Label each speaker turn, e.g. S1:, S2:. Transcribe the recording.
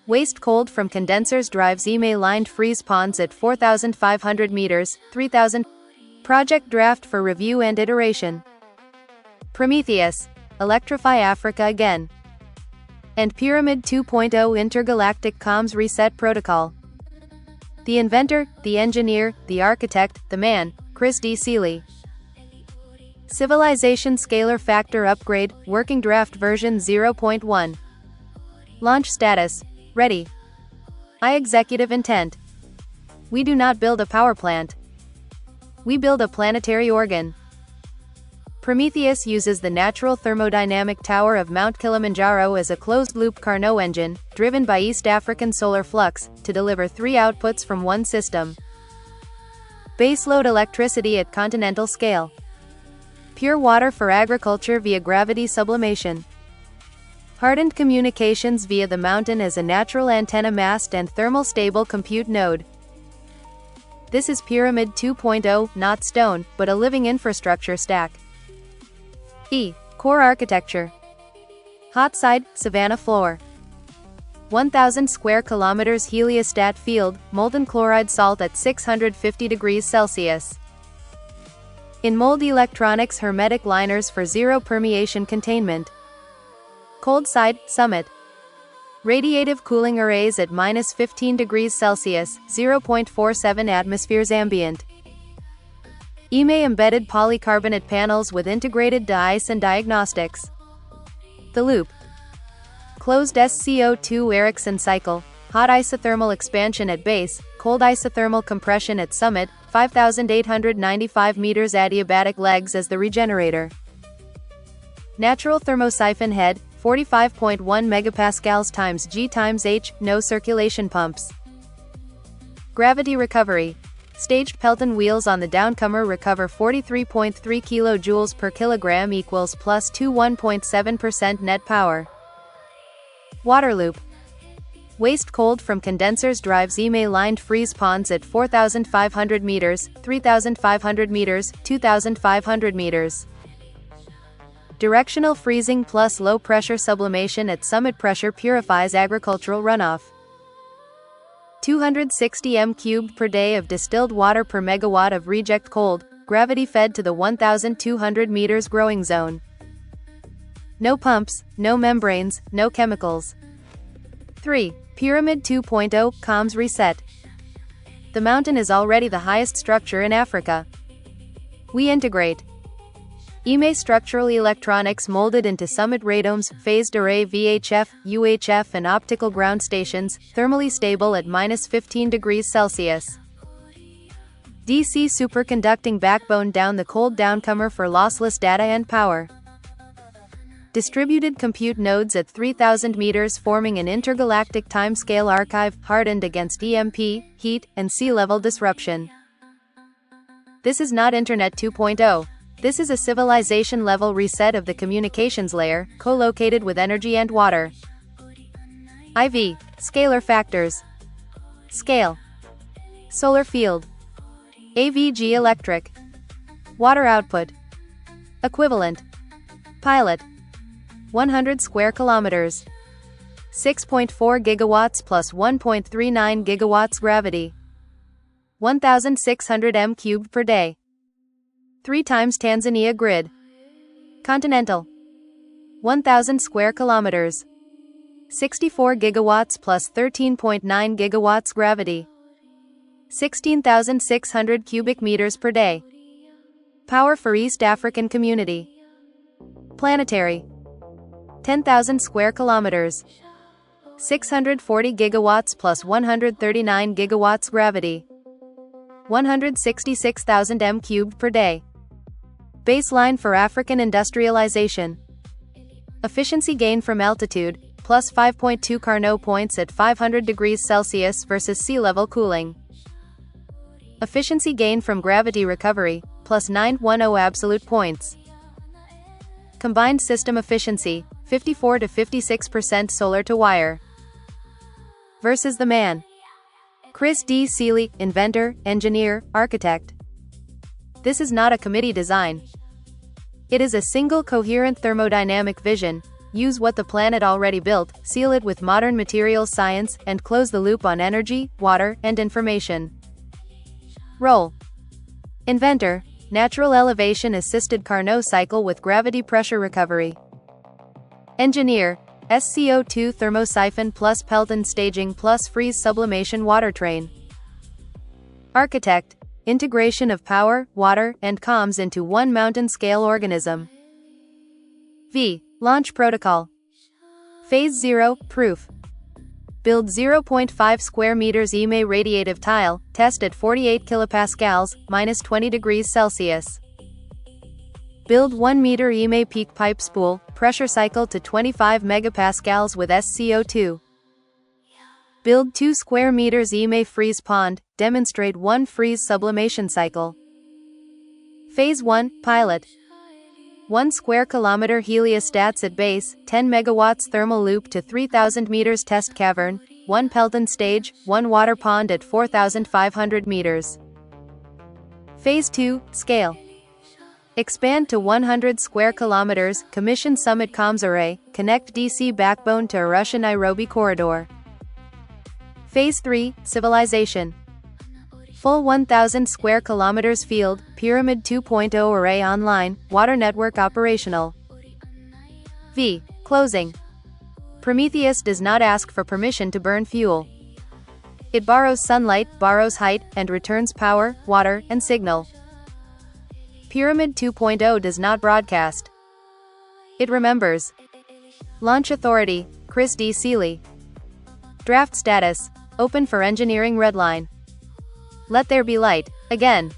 S1: Waste cold from condensers drives EMA-lined freeze ponds at 4,500 meters, 3,000. Project draft for review and iteration. Prometheus, Electrify Africa again. And Pyramid 2.0 Intergalactic Comms Reset Protocol. The inventor, the engineer, the architect, the man, Chris D. Seeley. Civilization Scalar Factor Upgrade, Working Draft Version 0.1. Launch Status, Ready. I Executive Intent. We do not build a power plant. We build a planetary organ. Prometheus uses the natural thermodynamic tower of Mount Kilimanjaro as a closed-loop Carnot engine, driven by East African solar flux, to deliver 3 outputs from one system. Baseload electricity at continental scale. Pure water for agriculture via gravity sublimation. Hardened communications via the mountain as a natural antenna mast and thermal stable compute node. This is Pyramid 2.0, not stone, but a living infrastructure stack. Core architecture. Hot side, savanna floor. 1,000 square kilometers heliostat field, molten chloride salt at 650 degrees Celsius. In mold electronics hermetic liners for zero permeation containment. Cold side, summit. Radiative cooling arrays at minus 15 degrees Celsius, 0.47 atmospheres ambient. EMA embedded polycarbonate panels with integrated de-ice and diagnostics. The loop. Closed SCO2 Ericsson cycle, hot isothermal expansion at base, cold isothermal compression at summit, 5,895 meters adiabatic legs as the regenerator. Natural thermosiphon head, 45.1 megapascals times G times H, no circulation pumps. Gravity recovery. Staged Pelton wheels on the downcomer recover 43.3 kilojoules per kilogram equals plus 21.7% net power. Water loop. Waste cold from condensers drives EMA-lined freeze ponds at 4,500 meters, 3,500 meters, 2,500 meters. Directional freezing plus low-pressure sublimation at summit pressure purifies agricultural runoff. 260 m³ per day of distilled water per megawatt of reject cold, gravity fed to the 1,200 meters growing zone. No pumps, no membranes, no chemicals. 3. Pyramid 2.0 Comms Reset. The mountain is already the highest structure in Africa. We integrate EMA structural electronics molded into summit radomes, phased array VHF, UHF and optical ground stations, thermally stable at minus 15 degrees Celsius. DC superconducting backbone down the cold downcomer for lossless data and power. Distributed compute nodes at 3,000 meters forming an intergalactic timescale archive, hardened against EMP, heat, and sea level disruption. This is not Internet 2.0. This is a civilization-level reset of the communications layer, co-located with energy and water. IV. Scalar factors. Scale. Solar field. AVG electric. Water output. Equivalent. Pilot. 100 square kilometers. 6.4 gigawatts plus 1.39 gigawatts gravity. 1,600 m³ per day. 3 times Tanzania grid. Continental. 1,000 square kilometers. 64 gigawatts plus 13.9 gigawatts gravity. 16,600 cubic meters per day. Power for East African community. Planetary. 10,000 square kilometers. 640 gigawatts plus 139 gigawatts gravity. 166,000 m³ per day. Baseline for African industrialization. Efficiency gain from altitude, plus 5.2 Carnot points at 500 degrees Celsius versus sea level cooling. Efficiency gain from gravity recovery, plus 910 absolute points. Combined system efficiency, 54 to 56% solar to wire. Versus the man. Chris D. Seeley, inventor, engineer, architect. This is not a committee design. It is a single coherent thermodynamic vision. Use what the planet already built, seal it with modern materials science, and close the loop on energy, water, and information. Role: Inventor, natural elevation assisted Carnot cycle with gravity pressure recovery. Engineer, SCO2 thermosiphon plus Pelton staging plus freeze sublimation water train. Architect, integration of power, water, and comms into one mountain-scale organism. V. Launch protocol. Phase 0, proof. Build 0.5 square meters EMA radiative tile, test at 48 kilopascals, minus 20 degrees Celsius. Build 1 meter EMA peak pipe spool, pressure cycle to 25 megapascals with SCO2. Build 2 square meters EMA freeze pond, demonstrate 1 freeze sublimation cycle. Phase 1, pilot. 1 square kilometer heliostats at base, 10 megawatts thermal loop to 3000 meters test cavern, 1 Pelton stage, 1 water pond at 4500 meters. Phase 2, scale. Expand to 100 square kilometers, commission summit comms array, connect DC backbone to Arusha-Nairobi corridor. Phase 3, civilization. Full 1000 square kilometers field, Pyramid 2.0 array online, water network operational. V. Closing. Prometheus does not ask for permission to burn fuel. It borrows sunlight, borrows height, and returns power, water, and signal. Pyramid 2.0 does not broadcast. It remembers. Launch authority, Chris D. Seeley. Draft status, open for engineering redline. Let there be light, again.